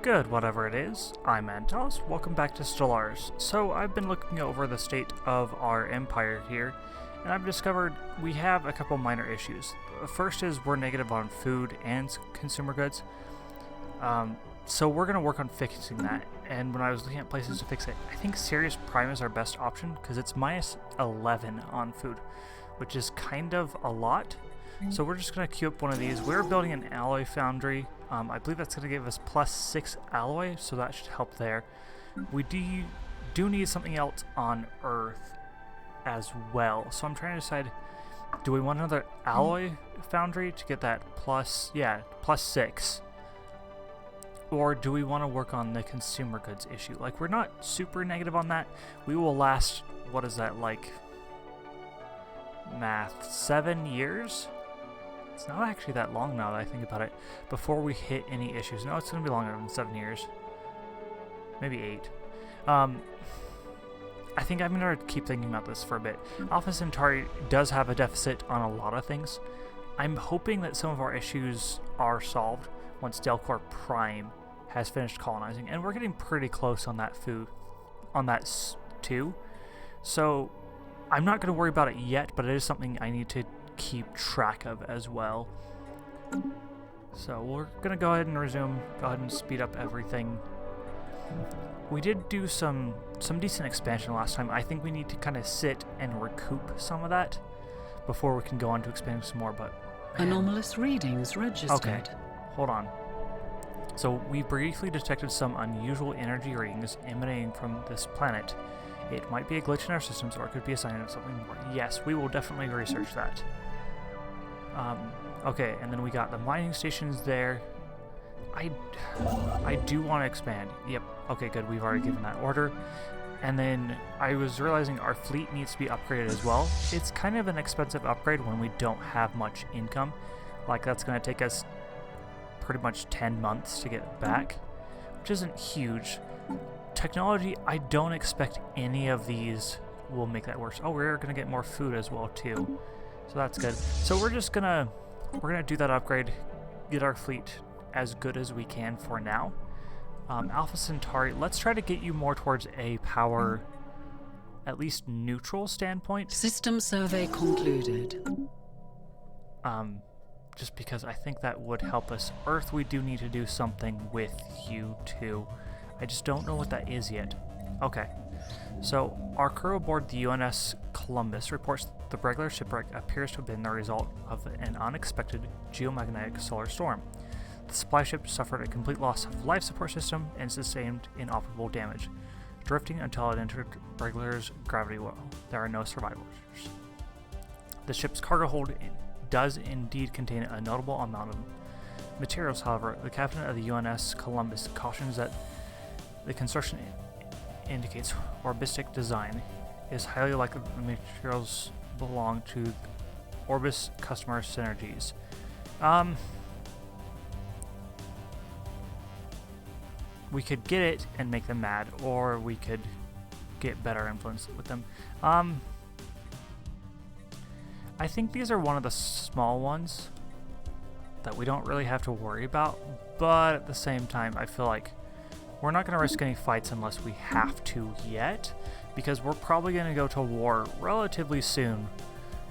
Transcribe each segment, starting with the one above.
Good, whatever it is. I'm Antos. Welcome back to Stellaris. So I've been looking over the state of our empire here, and I've discovered we have a couple minor issues. First is we're negative on food and consumer goods. So we're going to work on fixing that. And when I was looking at places to fix it, I think Sirius Prime is our best option because it's minus 11 on food, which is kind of a lot. So we're just going to queue up one of these. We're building an alloy foundry. I believe that's going to give us plus 6 alloy, so that should help there. We do need something else on Earth as well. So I'm trying to decide, do we want another alloy foundry to get that plus 6? Or do we want to work on the consumer goods issue? Like, we're not super negative on that. We will last, what is that, like, math, 7 years? It's not actually that long now that I think about it, before we hit any issues. No, it's going to be longer than 7 years. Maybe 8. I think I'm going to keep thinking about this for a bit. Alpha Centauri does have a deficit on a lot of things. I'm hoping that some of our issues are solved once Delcor Prime has finished colonizing, and we're getting pretty close on that too. So I'm not going to worry about it yet, but it is something I need to keep track of as well. So we're going to go ahead and resume, go ahead and speed up everything. We did do some decent expansion last time. I think we need to kind of sit and recoup some of that before we can go on to expanding some more, but man. Anomalous readings registered. Okay, hold on. So we briefly detected some unusual energy readings emanating from this planet. It might be a glitch in our systems, or it could be a sign of something more. Yes, we will definitely research that. Okay, and then we got the mining stations there. I do want to expand. Yep, okay, good. We've already given that order. And then I was realizing our fleet needs to be upgraded as well. It's kind of an expensive upgrade when we don't have much income. Like, that's going to take us pretty much 10 months to get back, which isn't huge. Technology, I don't expect any of these will make that worse. Oh, we're going to get more food as well too, so that's good. So we're gonna do that upgrade, get our fleet as good as we can for now. Alpha Centauri, let's try to get you more towards a power, at least neutral standpoint. System survey concluded. Just because I think that would help us. Earth, we do need to do something with you too. I just don't know what that is yet. Okay, so our crew aboard the UNS Columbus reports the regular shipwreck appears to have been the result of an unexpected geomagnetic solar storm. The supply ship suffered a complete loss of life support system and sustained inoperable damage, drifting until it entered Regular's gravity well. There are no survivors. The ship's cargo hold does indeed contain a notable amount of materials, however. The captain of the UNS Columbus cautions that the construction indicates orbistic design. It is highly likely that the materials belong to Orbis customer synergies. We could get it and make them mad, or we could get better influence with them. I think these are one of the small ones that we don't really have to worry about, but at the same time, I feel like we're not going to risk any fights unless we have to yet, because we're probably going to go to war relatively soon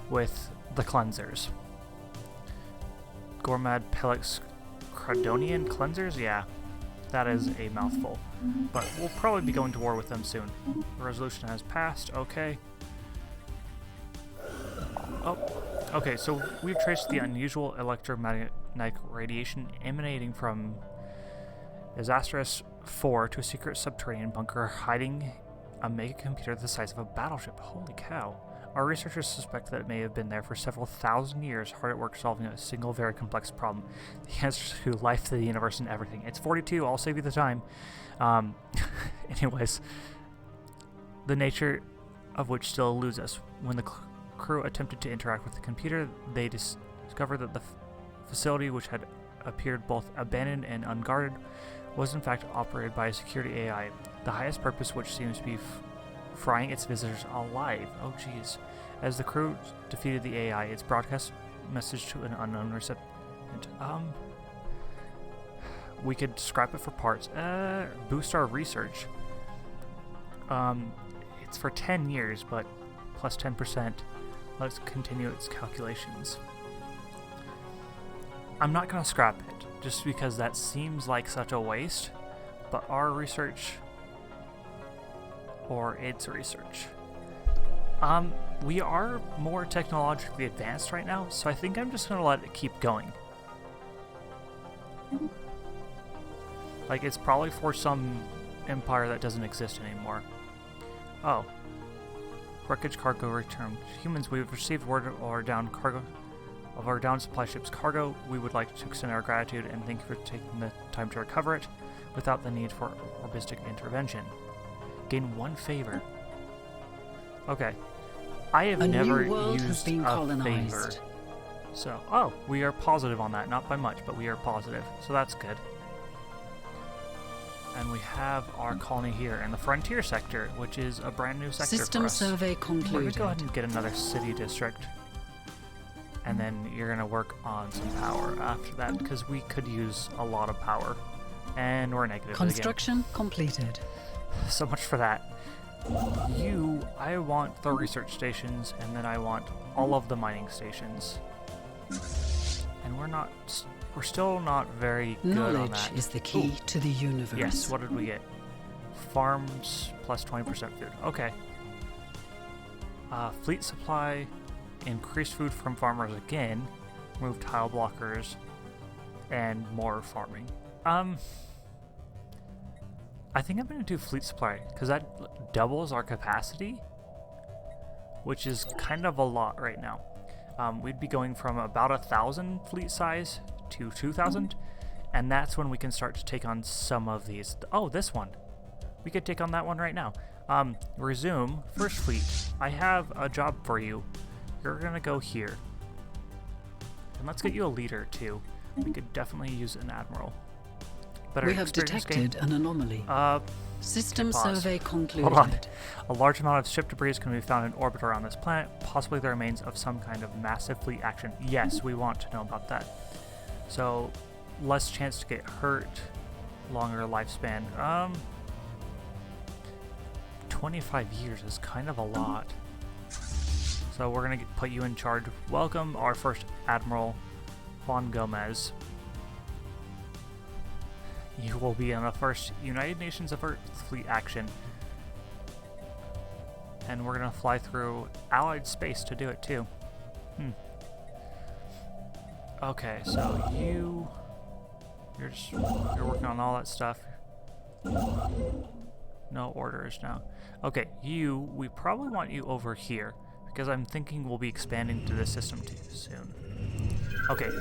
with the cleansers. Gormad Pelix Cradonian cleansers? Yeah, that is a mouthful. But we'll probably be going to war with them soon. The resolution has passed, okay. Oh, okay, so we've traced the unusual electromagnetic radiation emanating from Stellaris 4 to a secret subterranean bunker hiding a mega computer the size of a battleship. Holy cow. Our researchers suspect that it may have been there for several thousand years, hard at work solving a single very complex problem. The answer to life, to the universe, and everything. It's 42, I'll save you the time. Anyways, the nature of which still eludes us. When the crew attempted to interact with the computer, they discovered that the facility, which had appeared both abandoned and unguarded, was in fact operated by a security AI, the highest purpose which seems to be frying its visitors alive. Oh jeez. As the crew defeated the AI, its broadcast message to an unknown recipient. we could scrap it for parts. Boost our research. It's for 10 years, but plus 10%. Let's continue its calculations. I'm not going to scrap it, just because that seems like such a waste, but our research, or its research. We are more technologically advanced right now, so I think I'm just going to let it keep going. Like, it's probably for some empire that doesn't exist anymore. Oh. Wreckage cargo returned. Humans, we've received word of our down supply ship's cargo. We would like to extend our gratitude and thank you for taking the time to recover it without the need for orbistic intervention. Gain 1 favor. Okay. I have never used a favor. So, oh, we are positive on that. Not by much, but we are positive. So that's good. And we have our colony here in the frontier sector, which is a brand new sector System for us. survey concluded. We're going to go ahead and get another city district. And then you're going to work on some power after that, because we could use a lot of power. And we're negative Construction completed. So much for that. I want the research stations, and then I want all of the mining stations. And we're still not very good on that. Knowledge is the key to the universe. Yes, what did we get? Farms plus 20% food. Okay. Fleet supply, increased food from farmers again, remove tile blockers, and more farming. I think I'm going to do fleet supply, because that doubles our capacity, which is kind of a lot right now. We'd be going from about 1,000 fleet size to 2,000, and that's when we can start to take on some of these. Oh, this one. We could take on that one right now. Resume. First fleet. I have a job for you. You're going to go here. And let's get you a leader, too. We could definitely use an admiral. We have detected an anomaly. System survey concluded. Hold on. A large amount of ship debris can be found in orbit around this planet, possibly the remains of some kind of massive fleet action. Yes, we want to know about that. So, less chance to get hurt, longer lifespan. 25 years is kind of a lot. So we're going to put you in charge. Welcome our first Admiral, Juan Gomez. You will be in the first United Nations of Earth fleet action. And we're going to fly through Allied space to do it too. Okay, so you're working on all that stuff. No orders now. Okay, we probably want you over here, because I'm thinking we'll be expanding to this system too soon. Okay.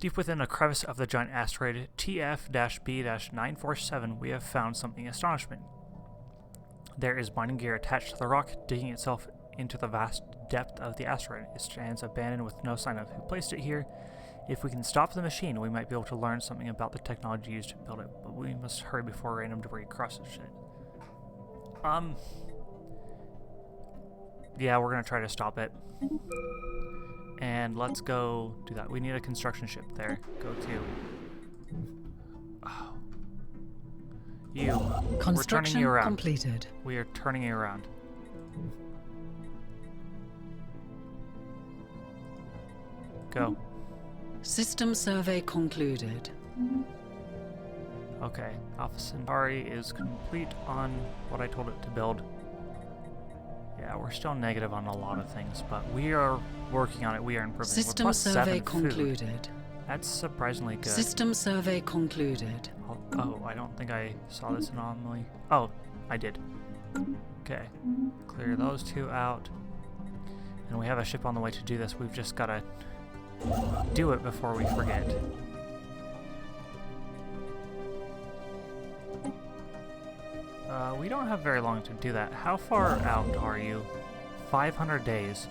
Deep within a crevice of the giant asteroid TF-B-947, we have found something astonishing. There is mining gear attached to the rock, digging itself into the vast depth of the asteroid. It stands abandoned with no sign of who placed it here. If we can stop the machine, we might be able to learn something about the technology used to build it, but we must hurry before random debris crosses it. Yeah, we're gonna try to stop it. And let's go do that. We need a construction ship there. Go to. Oh. We're turning you around. Completed. We are turning you around. Go. System survey concluded. Okay. Alpha Centauri is complete on what I told it to build. Yeah, we're still negative on a lot of things, but we are working on it. We are improving. System survey concluded. That's surprisingly good. System survey concluded. Oh, I don't think I saw this anomaly. Oh, I did. Okay. Clear those two out. And we have a ship on the way to do this. We've just got to do it before we forget. We don't have very long to do that. How far out are you? 500 days.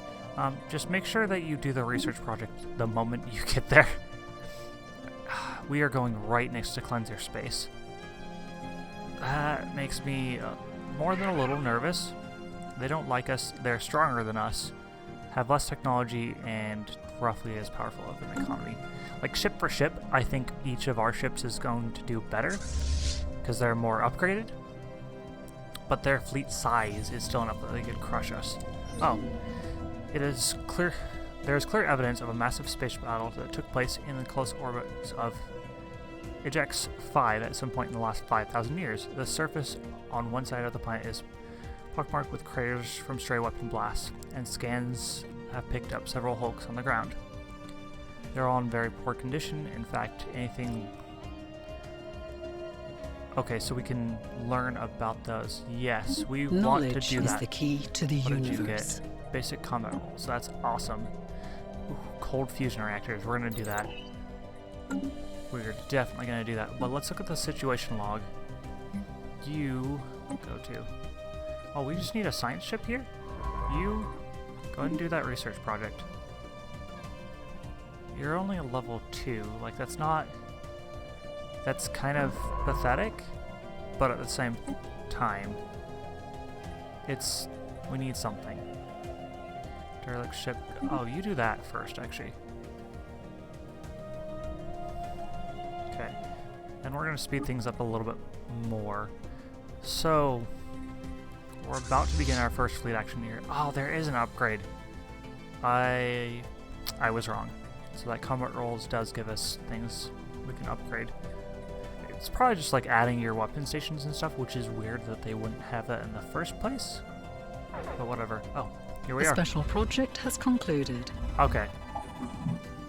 Just make sure that you do the research project the moment you get there. We are going right next to cleanser space. That makes me more than a little nervous. They don't like us. They're stronger than us, have less technology, and roughly as powerful of an economy. Like, ship for ship, I think each of our ships is going to do better, because they're more upgraded. But their fleet size is still enough that they could crush us. Oh. It is clear... There is clear evidence of a massive space battle that took place in the close orbits of Ajax 5 at some point in the last 5,000 years. The surface on one side of the planet is pockmarked with craters from stray weapon blasts, and scans have picked up several hulks on the ground. They're all in very poor condition. In fact, anything... Okay, so we can learn about those. Yes, we want to do that. Knowledge is the key to the universe. Basic combat rules. That's awesome. Ooh, cold fusion reactors. We're going to do that. We're definitely going to do that. But let's look at the situation log. You go to... Oh, we just need a science ship here? You go ahead and do that research project. You're only a level 2. Like, that's not... That's kind of pathetic, but at the same time, it's... We need something. Derelict ship... Oh, you do that first, actually. Okay. And we're going to speed things up a little bit more. So... We're about to begin our first fleet action here. Oh, there is an upgrade. I was wrong. So that combat rolls does give us things we can upgrade. It's probably just like adding your weapon stations and stuff, which is weird that they wouldn't have that in the first place. But whatever. Oh, here we are. The special project has concluded. Okay.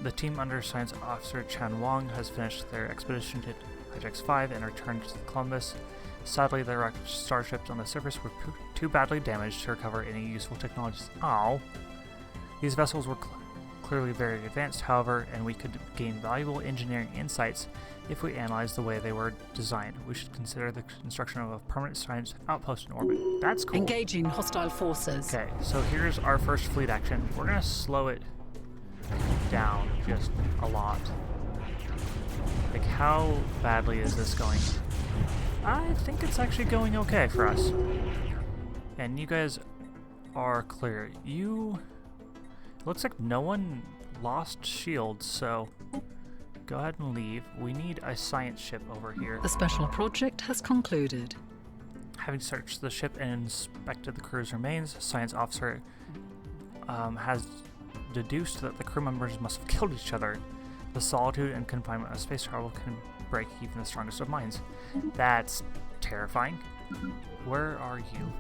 The team under Science Officer Chan Wong has finished their expedition to Ajax 5 and returned to Columbus. Sadly, the wrecked starships on the surface were too badly damaged to recover any useful technologies. Ow! These vessels were clearly very advanced, however, and we could gain valuable engineering insights if we analyzed the way they were designed. We should consider the construction of a permanent science outpost in orbit. That's cool. Engaging hostile forces. Okay, so here's our first fleet action. We're gonna slow it down just a lot. Like, how badly is this going? I think it's actually going okay for us. And you guys are clear. It looks like no one lost shields, so go ahead and leave. We need a science ship over here. The special project has concluded. Having searched the ship and inspected the crew's remains, Science Officer has deduced that the crew members must have killed each other. The solitude and confinement of space travel can break even the strongest of minds. That's terrifying. Where are you?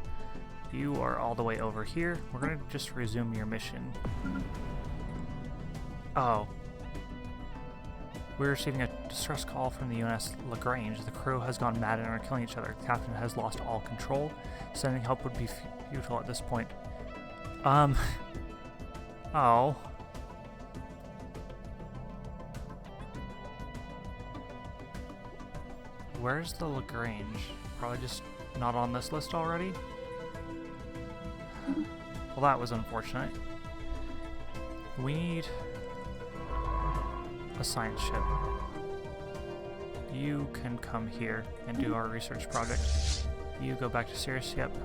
You are all the way over here. We're gonna just resume your mission. Oh. We're receiving a distress call from the UNS Lagrange. The crew has gone mad and are killing each other. The captain has lost all control. Sending help would be futile at this point. Oh. Where's the Lagrange? Probably just not on this list already? Well, that was unfortunate. We need a science ship. You can come here and do our research project. You go back to Sirius, yep.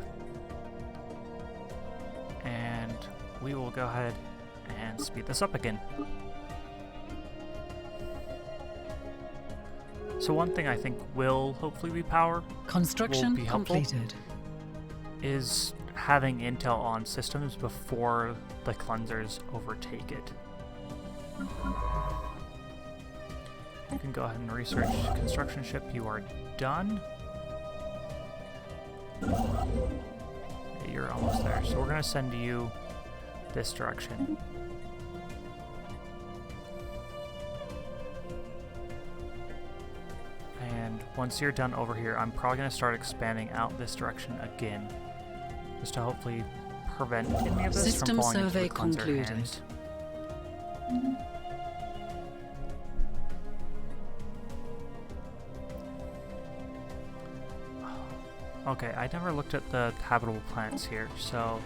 And we will go ahead and speed this up again. So one thing I think will hopefully be construction be helpful, completed, is having intel on systems before the cleansers overtake it. You can go ahead and research construction ship. You are done. You're almost there. So we're going to send you this direction. And once you're done over here, I'm probably going to start expanding out this direction again, just to hopefully prevent any of this System from falling into survey the cleanser concluded. hands. Okay, I never looked at the habitable planets here, so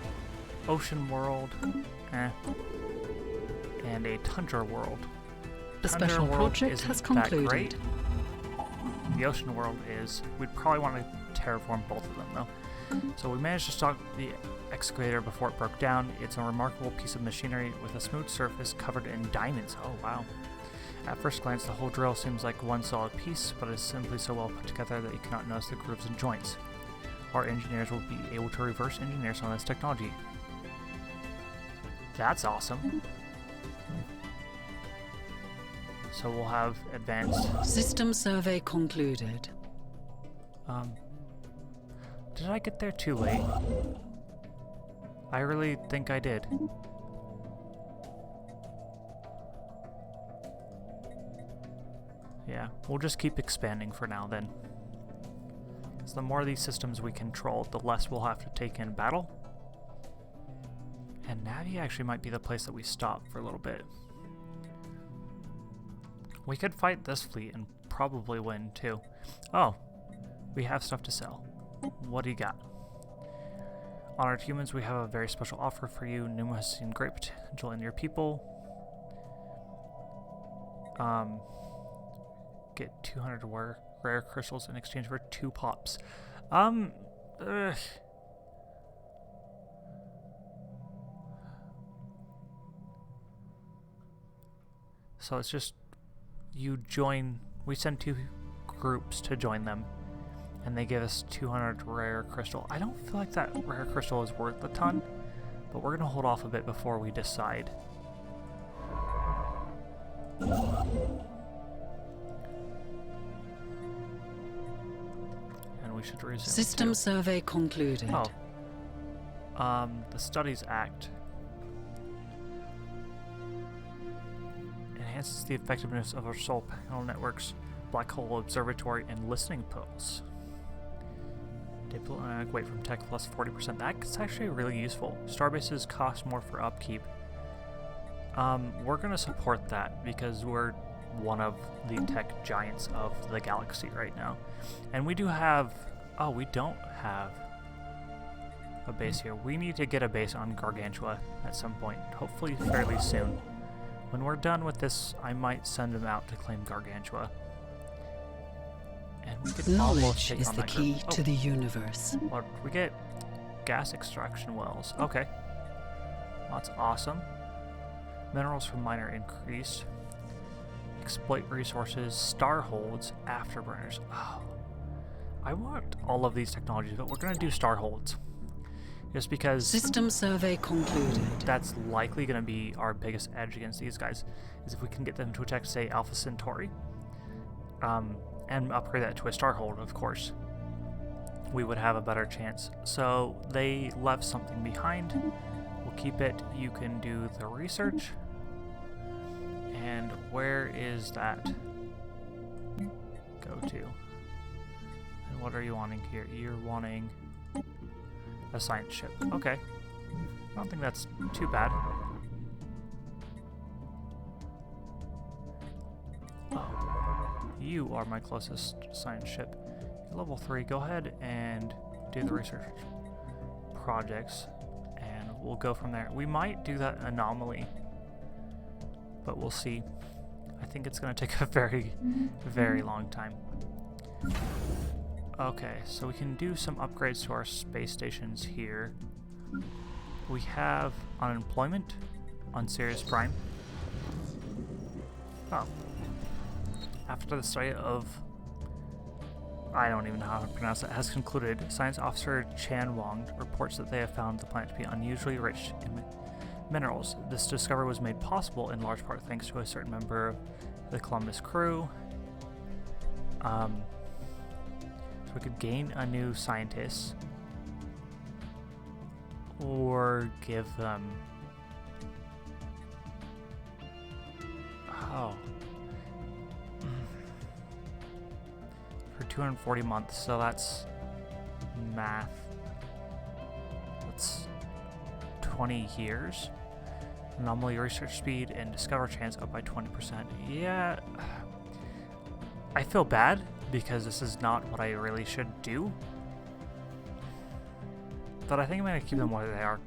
ocean world, and a tundra world. The special project has concluded. Great. The ocean world is. We'd probably want to terraform both of them, though. So we managed to stop the excavator before it broke down. It's a remarkable piece of machinery with a smooth surface covered in diamonds. Oh, wow. At first glance, the whole drill seems like one solid piece, but it's simply so well put together that you cannot notice the grooves and joints. Our engineers will be able to reverse engineer some of this technology. That's awesome. So we'll have advanced... System survey concluded. Did I get there too late? I really think I did. Yeah, we'll just keep expanding for now then. So the more of these systems we control, the less we'll have to take in battle. And Navi actually might be the place that we stop for a little bit. We could fight this fleet and probably win too. Oh, we have stuff to sell. What do you got? Honored humans, we have a very special offer for you. Numa has seen great potential in your people. Get 200 rare crystals in exchange for 2 pops. So it's just you join. We send 2 groups to join them, and they give us 200 rare crystal. I don't feel like that rare crystal is worth a ton, but we're gonna hold off a bit before we decide. And we should resume. System survey concluded. Oh. The Studies Act enhances the effectiveness of our solar panel networks, black hole observatory, and listening posts. Diplomatic weight from tech plus 40%. That's actually really useful. Starbases cost more for upkeep. We're going to support that because we're one of the tech giants of the galaxy right now. And we do have... Oh, we don't have a base here. We need to get a base on Gargantua at some point, hopefully fairly soon. When we're done with this, I might send them out to claim Gargantua. And we could almost take on that group. Knowledge is the key to the universe. Or we get gas extraction wells. Okay. That's awesome. Minerals from miner increased. Exploit resources, star holds, afterburners. Oh. I want all of these technologies, but we're going to do star holds. Just because system survey concluded. That's likely going to be our biggest edge against these guys, is if we can get them to attack, say, Alpha Centauri, and upgrade that to a Starhold, of course, we would have a better chance. So they left something behind. We'll keep it. You can do the research. And where is that go to? And what are you wanting here? You're wanting a science ship. Okay. I don't think that's too bad. Oh. You are my closest science ship. Level 3. Go ahead and do the research projects, and we'll go from there. We might do that anomaly, but we'll see. I think it's going to take a very, very long time. Okay, so we can do some upgrades to our space stations here. We have unemployment on Sirius Prime. Oh. After the study of... I don't even know how to pronounce it, has concluded, Science Officer Chan Wong reports that they have found the planet to be unusually rich in minerals. This discovery was made possible in large part thanks to a certain member of the Columbus crew. So we could gain a new scientist, or give them... Oh. For 240 months, so that's math. That's 20 years. Anomaly research speed and discover chance up by 20%. Yeah, I feel bad because this is not what I really should do. But I think I'm going to keep them where they are.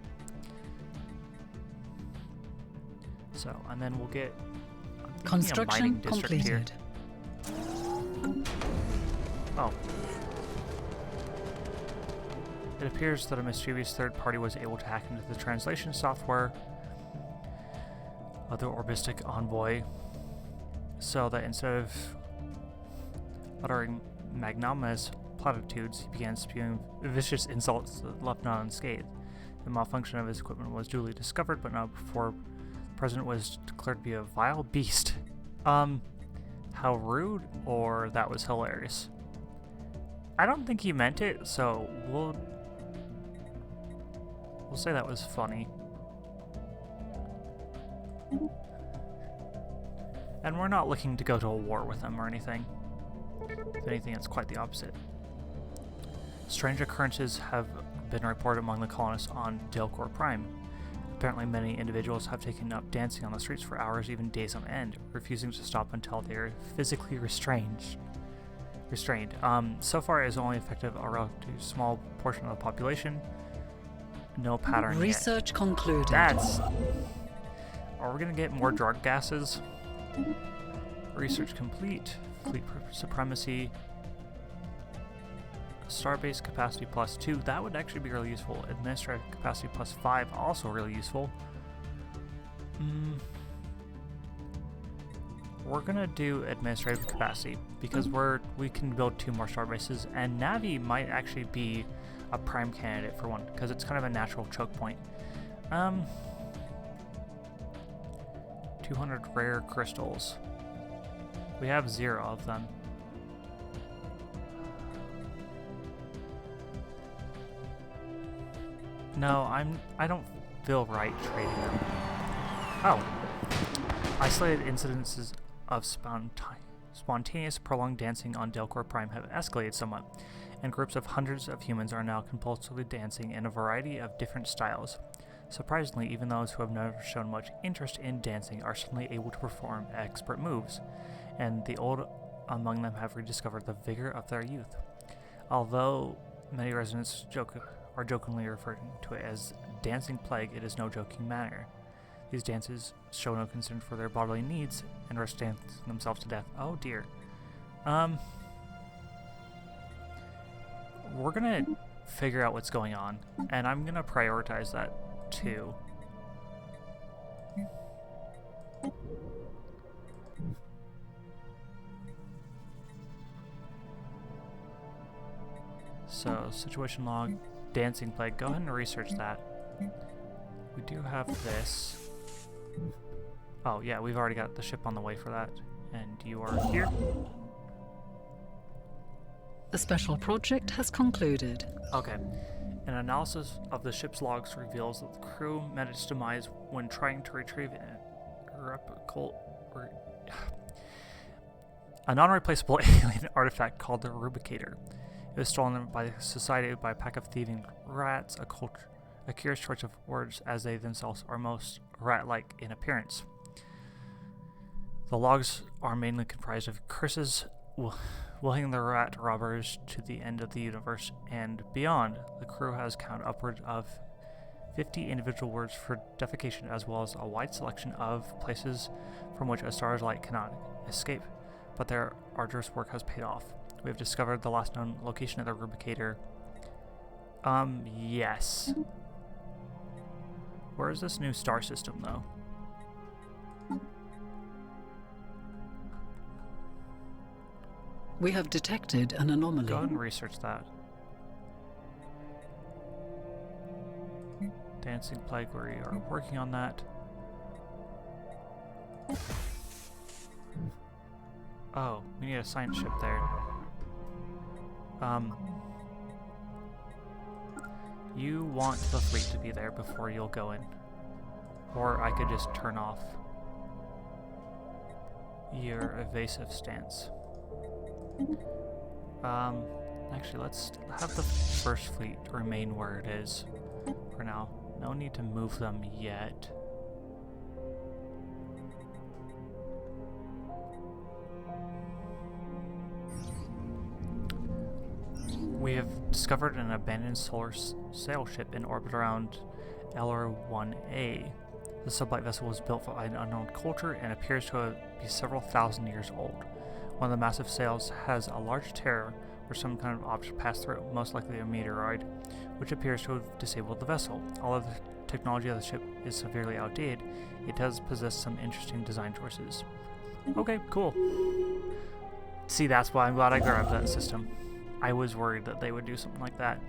So, and then we'll get construction completed. Oh. It appears that a mischievous third party was able to hack into the translation software of the Orbistic Envoy, so that instead of uttering magnanimous platitudes, he began spewing vicious insults that left none unscathed. The malfunction of his equipment was duly discovered, but not before the president was declared to be a vile beast. How rude, or that was hilarious. I don't think he meant it, so we'll say that was funny. And we're not looking to go to a war with them or anything. If anything, it's quite the opposite. Strange occurrences have been reported among the colonists on Delcor Prime. Apparently many individuals have taken up dancing on the streets for hours, even days on end, refusing to stop until they are physically restrained. So far it has only affected a relatively small portion of the population. No pattern Research yet. Concluded. Are we gonna get more drug gases? Research complete. Fleet supremacy. Starbase capacity +2. That would actually be really useful. Administrative capacity +5. Also really useful. We're gonna do administrative capacity because we can build 2 more starbases, and Navi might actually be a prime candidate for one because it's kind of a natural choke point. 200 rare crystals. We have 0 of them. No, I don't feel right trading them. Oh. Isolated incidences of spontaneous prolonged dancing on Delcor Prime have escalated somewhat, and groups of hundreds of humans are now compulsively dancing in a variety of different styles. Surprisingly, even those who have never shown much interest in dancing are suddenly able to perform expert moves, and the old among them have rediscovered the vigor of their youth. Although many residents are jokingly referring to it as dancing plague, it is no joking matter. These dances show no concern for their bodily needs and rush dance themselves to death. Oh dear. We're gonna figure out what's going on, and I'm gonna prioritize that too. So, situation log, dancing plague. Go ahead and research that. We do have this. Oh yeah, we've already got the ship on the way for that. And you are here? The special project has concluded. Okay. An analysis of the ship's logs reveals that the crew met its demise when trying to retrieve a non-replaceable alien artifact called the Rubicator. It was stolen by society by a pack of thieving rats, a curious choice of words as they themselves are most rat-like in appearance. The logs are mainly comprised of curses willing the rat robbers to the end of the universe and beyond. The crew has counted upwards of 50 individual words for defecation, as well as a wide selection of places from which a star's light cannot escape, but their arduous work has paid off. We have discovered the last known location of the Rubicator. Yes. Where is this new star system, though? We have detected an anomaly. Go ahead and research that. Dancing Plague, we are working on that. Oh, we need a science ship there. You want the fleet to be there before you'll go in. Or I could just turn off your evasive stance. Actually, let's have the first fleet remain where it is for now. No need to move them yet. We have discovered an abandoned solar sail ship in orbit around LR-1A. The sublight vessel was built by an unknown culture and appears to be several thousand years old. One of the massive sails has a large tear or some kind of object passed through, most likely a meteoroid, which appears to have disabled the vessel. Although the technology of the ship is severely outdated, it does possess some interesting design choices. Okay, cool. See, that's why I'm glad I grabbed that system. I was worried that they would do something like that.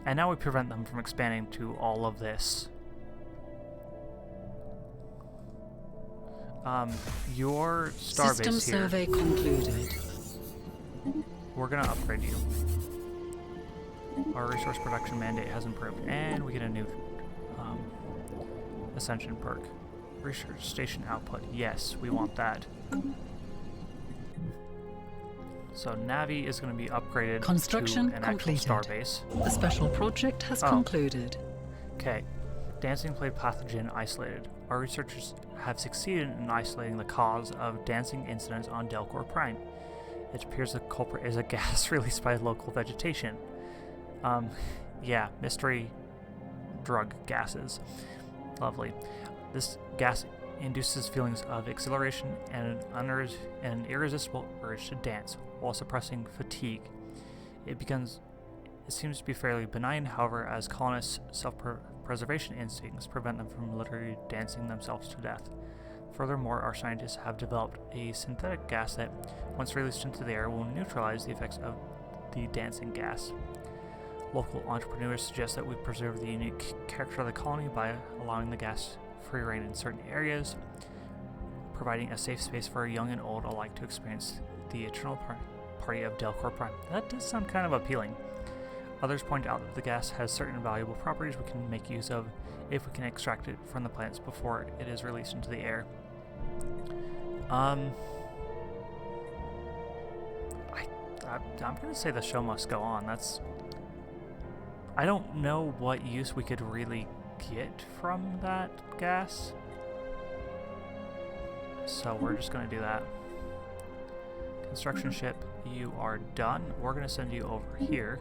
And now we prevent them from expanding to all of this. Your starbase here. System survey concluded. We're gonna upgrade you. Our resource production mandate has improved, and we get a new ascension perk. Research station output. Yes, we want that. So Navi is going to be upgraded Construction to an completed. actual starbase. The special project has concluded. Okay. Dancing plague pathogen isolated. Our researchers have succeeded in isolating the cause of dancing incidents on Delcor Prime. It appears the culprit is a gas released by local vegetation. Yeah, mystery drug gases. Lovely. This gas induces feelings of exhilaration and an irresistible urge to dance while suppressing fatigue. It seems to be fairly benign, however, as colonists' self-preservation instincts prevent them from literally dancing themselves to death. Furthermore, our scientists have developed a synthetic gas that, once released into the air, will neutralize the effects of the dancing gas. Local entrepreneurs suggest that we preserve the unique character of the colony by allowing the gas free reign in certain areas, providing a safe space for young and old alike to experience the eternal party of Delcor Prime. That does sound kind of appealing. Others point out that the gas has certain valuable properties we can make use of if we can extract it from the plants before it is released into the air. I'm going to say the show must go on. I don't know what use we could really get from that gas, so we're just going to do that. Construction ship, you are done. We're going to send you over here,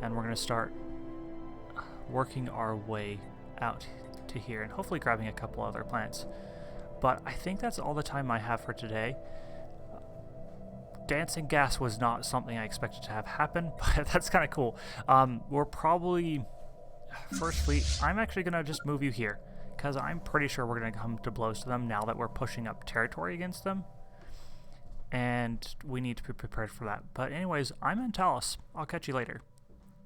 and we're going to start working our way out to here and hopefully grabbing a couple other planets. But I think that's all the time I have for today. Dancing gas was not something I expected to have happen, but that's kind of cool. We're probably... First fleet, I'm actually going to just move you here, because I'm pretty sure we're going to come to blows to them now that we're pushing up territory against them. And we need to be prepared for that. But anyways, I'm Antalis. I'll catch you later.